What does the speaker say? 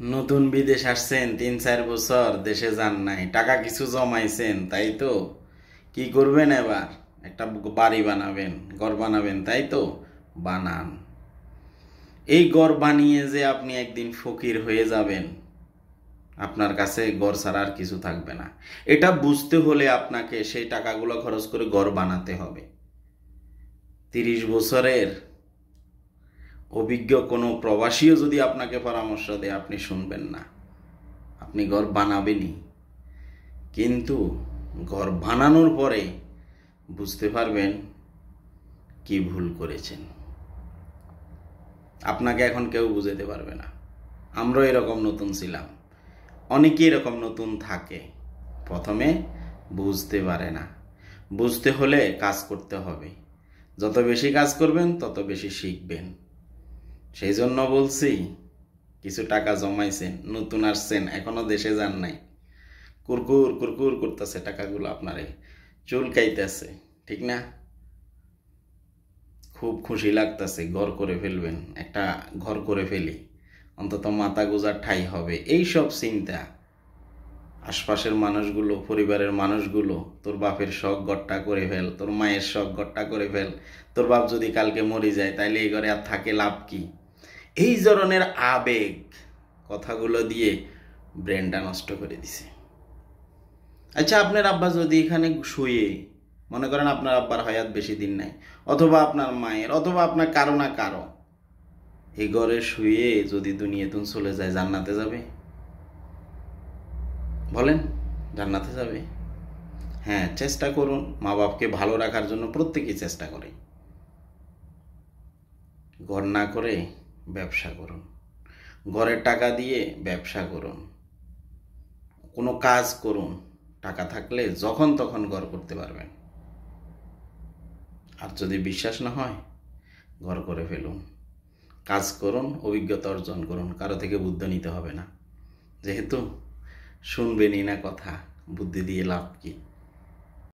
নতুন বিদেশ আসছেন, ৩-৪ বছর দেশে যান নাই, টাকা কিছু জমাইছেন, তাই তো? কি করবেন এবার? একটা বাড়ি বানাবেন, ঘর বানাবেন, তাই তো? বানান। এই ঘর বানিয়ে যে আপনি একদিন ফকির হয়ে যাবেন, আপনার কাছে ঘর ছাড়া আর কিছু থাকবে না। এটা বুঝতে হলে আপনাকে সেই টাকাগুলো খরচ করে ঘর বানাতে হবে। ৩০ বছরের অভিজ্ঞ কোনো প্রবাসীও যদি আপনাকে পরামর্শ দেয়, আপনি শুনবেন না। আপনি ঘর বানাবেনই, কিন্তু ঘর বানানোর পরে বুঝতে পারবেন কি ভুল করেছেন। আপনাকে এখন কেউ বুঝাতে পারবে না। আমরাও এরকম নতুন ছিলাম, অনেকেই এরকম নতুন থাকে, প্রথমে বুঝতে পারে না। বুঝতে হলে কাজ করতে হবে। যত বেশি কাজ করবেন তত বেশি শিখবেন। সেই জন্য বলছি, কিছু টাকা জমাইছেন, নতুন আসছেন, এখনো দেশে যান নাই, কুরকুর কুরকুর করতেছে টাকাগুলো, আপনারে চুলকাইতেছে, ঠিক না? খুব খুশি লাগতেছে, ঘর করে ফেলবেন, একটা ঘর করে ফেলি, অন্তত মাথা গোজার ঠাঁই হবে, এই সব চিন্তা। আশপাশের মানুষগুলো, পরিবারের মানুষগুলো, তোর বাপের শখ ঘরটা করে ফেল, তোর মায়ের শখ ঘরটা করে ফেল, তোর বাপ যদি কালকে মরে যায় তাইলে এই ঘরে আর থাকে লাভ কি? এই ধরনের আবেগ কথাগুলো দিয়ে ব্রেনটা নষ্ট করে দিছে। আচ্ছা, আপনার আব্বা যদি এখানে শুয়ে, মনে করেন আপনার আব্বার হায়াত বেশি দিন নাই, অথবা আপনার মায়ের, অথবা আপনার কারো না কারো, এই ঘরে শুয়ে যদি দুনিয়াতুন চলে যায়, জান্নাতে যাবে? বলেন, জান্নাতে যাবে? হ্যাঁ, চেষ্টা করুন। মা বাপকে ভালো রাখার জন্য প্রত্যেকেই চেষ্টা করে। ঘর না করে ব্যবসা করুন, ঘরের টাকা দিয়ে ব্যবসা করুন, কোনো কাজ করুন। টাকা থাকলে যখন তখন ঘর করতে পারবেন। আর যদি বিশ্বাস না হয়, ঘর করে ফেলুন, কাজ করুন, অভিজ্ঞতা অর্জন করুন। কারো থেকে বুদ্ধি নিতে হবে না, যেহেতু শুনবেনই না কথা, বুদ্ধি দিয়ে লাভ কি?